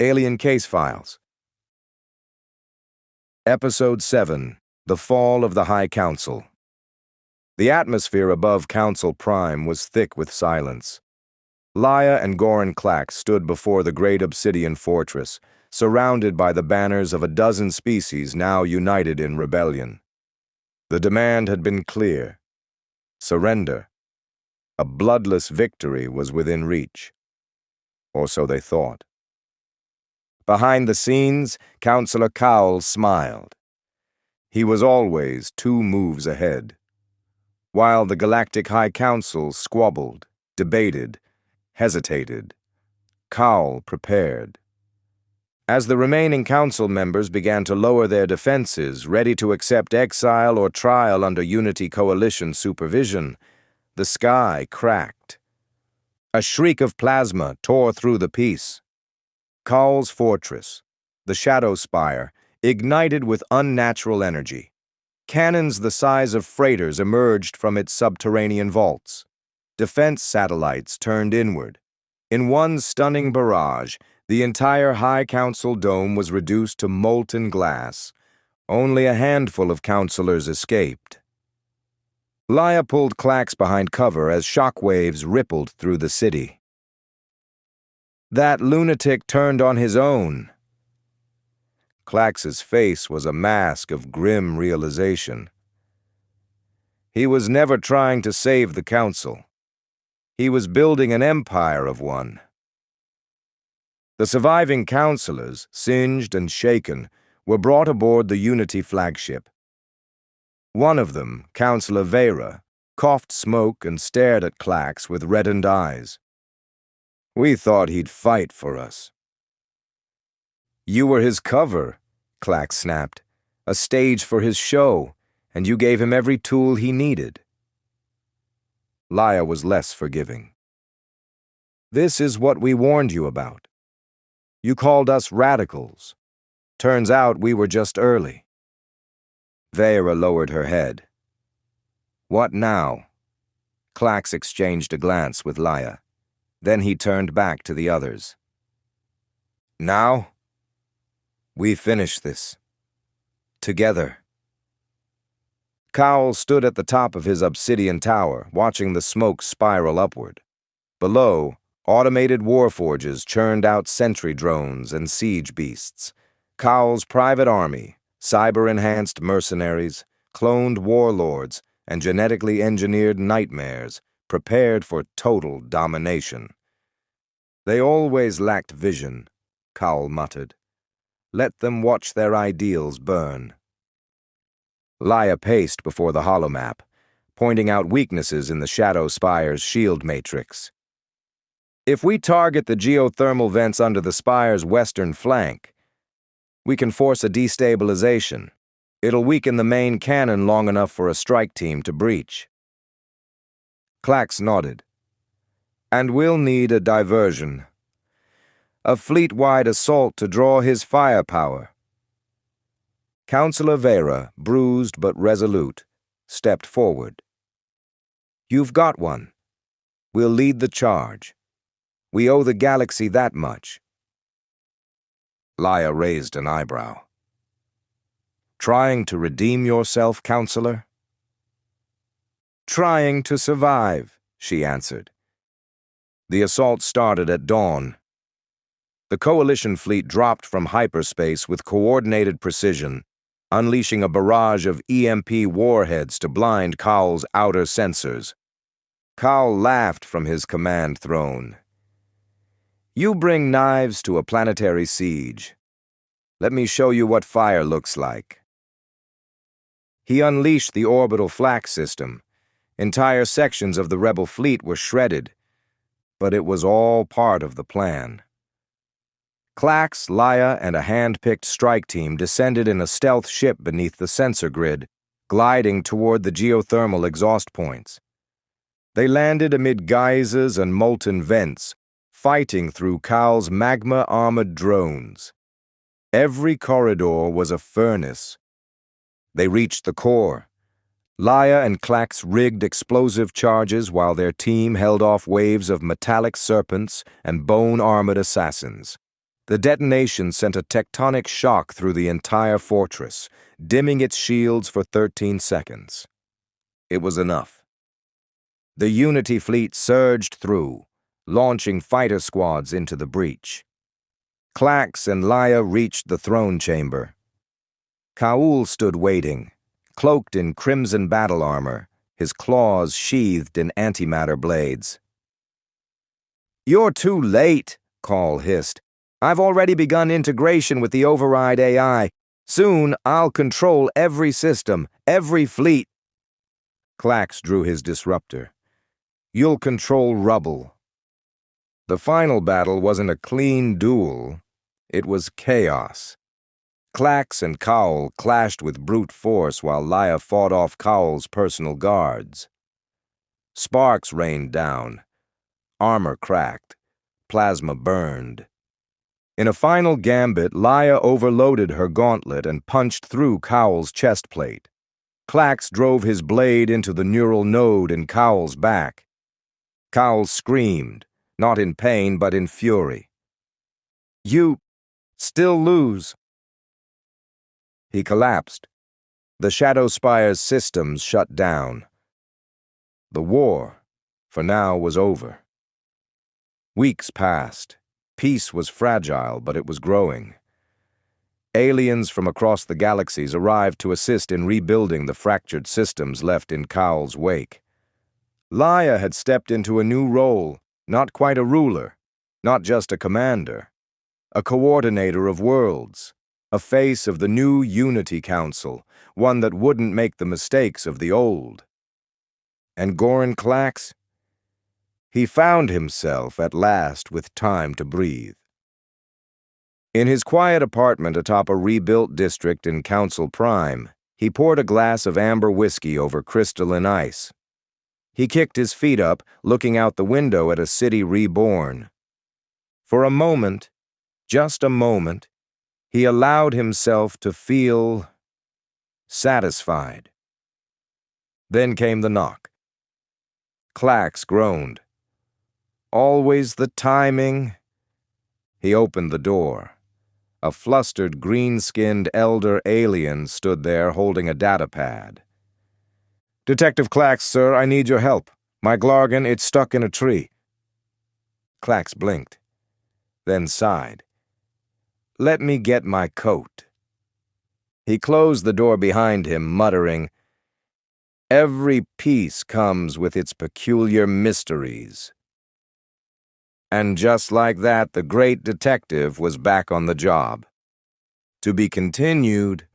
Alien Case Files. Episode 7. The Fall of the High Council. The atmosphere above Council Prime was thick with silence. Laya and Goran Clack stood before the great obsidian fortress, surrounded by the banners of a dozen species now united in rebellion. The demand had been clear. Surrender. A bloodless victory was within reach. Or so they thought. Behind the scenes, Councillor Cowles smiled. He was always 2 moves ahead. While the Galactic High Council squabbled, debated, hesitated, Cowles prepared. As the remaining council members began to lower their defenses, ready to accept exile or trial under Unity Coalition supervision, the sky cracked. A shriek of plasma tore through the peace. Cowles' fortress, the Shadow Spire, ignited with unnatural energy. Cannons the size of freighters emerged from its subterranean vaults. Defense satellites turned inward. In one stunning barrage, the entire High Council dome was reduced to molten glass. Only a handful of councilors escaped. Laya pulled Clax behind cover as shockwaves rippled through the city. That lunatic turned on his own. Clax's face was a mask of grim realization. He was never trying to save the Council. He was building an empire of one. The surviving councilors, singed and shaken, were brought aboard the Unity flagship. One of them, Councillor Vera, coughed smoke and stared at Clax with reddened eyes. "We thought he'd fight for us." "You were his cover," Clax snapped. "A stage for his show, and you gave him every tool he needed." Laya was less forgiving. "This is what we warned you about. You called us radicals. Turns out we were just early." Vera lowered her head. "What now?" Clax exchanged a glance with Laya. Then he turned back to the others. "Now, we finish this. Together." Cowles stood at the top of his obsidian tower, watching the smoke spiral upward. Below, automated warforges churned out sentry drones and siege beasts. Cowles' private army, cyber-enhanced mercenaries, cloned warlords, and genetically engineered nightmares, prepared for total domination. "They always lacked vision," Cowles muttered. "Let them watch their ideals burn." Laya paced before the holomap, pointing out weaknesses in the Shadow Spire's shield matrix. "If we target the geothermal vents under the Spire's western flank, we can force a destabilization. It'll weaken the main cannon long enough for a strike team to breach." Clax nodded. "And we'll need a diversion. A fleet-wide assault to draw his firepower." Councillor Vera, bruised but resolute, stepped forward. "You've got one. We'll lead the charge. We owe the galaxy that much." Laya raised an eyebrow. "Trying to redeem yourself, Councillor?" "Trying to survive," she answered. The assault started at dawn. The Coalition fleet dropped from hyperspace with coordinated precision, unleashing a barrage of EMP warheads to blind Cowles' outer sensors. Cowles laughed from his command throne. "You bring knives to a planetary siege. Let me show you what fire looks like." He unleashed the orbital flak system. Entire sections of the rebel fleet were shredded, but it was all part of the plan. Clax, Laya, and a hand-picked strike team descended in a stealth ship beneath the sensor grid, gliding toward the geothermal exhaust points. They landed amid geysers and molten vents, fighting through Cowles' magma-armored drones. Every corridor was a furnace. They reached the core. Laya and Clax rigged explosive charges while their team held off waves of metallic serpents and bone-armored assassins. The detonation sent a tectonic shock through the entire fortress, dimming its shields for 13 seconds. It was enough. The Unity fleet surged through, launching fighter squads into the breach. Clax and Laya reached the throne chamber. Kaul stood waiting, cloaked in crimson battle armor, his claws sheathed in antimatter blades. "You're too late," Kaul hissed. "I've already begun integration with the override AI. Soon I'll control every system, every fleet." Clax drew his disruptor. "You'll control rubble." The final battle wasn't a clean duel. It was chaos. Clax and Kaul clashed with brute force while Laya fought off Kaul's personal guards. Sparks rained down. Armor cracked. Plasma burned. In a final gambit, Laya overloaded her gauntlet and punched through Kaul's chest plate. Clax drove his blade into the neural node in Kaul's back. Kaul screamed, not in pain but in fury. "You still lose." He collapsed. The Shadow Spire's systems shut down. The war, for now, was over. Weeks passed. Peace was fragile, but it was growing. Aliens from across the galaxies arrived to assist in rebuilding the fractured systems left in Kaul's wake. Laya had stepped into a new role, not quite a ruler, not just a commander, a coordinator of worlds, a face of the new Unity Council, one that wouldn't make the mistakes of the old. And Goran Clax? He found himself at last with time to breathe. In his quiet apartment atop a rebuilt district in Council Prime, he poured a glass of amber whiskey over crystalline ice. He kicked his feet up, looking out the window at a city reborn. For a moment, just a moment, he allowed himself to feel satisfied. Then came the knock. Clax groaned. Always the timing. He opened the door. A flustered, green-skinned elder alien stood there holding a data pad. "Detective Clax, sir, I need your help. My Glargon, it's stuck in a tree." Clax blinked, then sighed. "Let me get my coat." He closed the door behind him, muttering, "Every piece comes with its peculiar mysteries." And just like that, the great detective was back on the job. To be continued.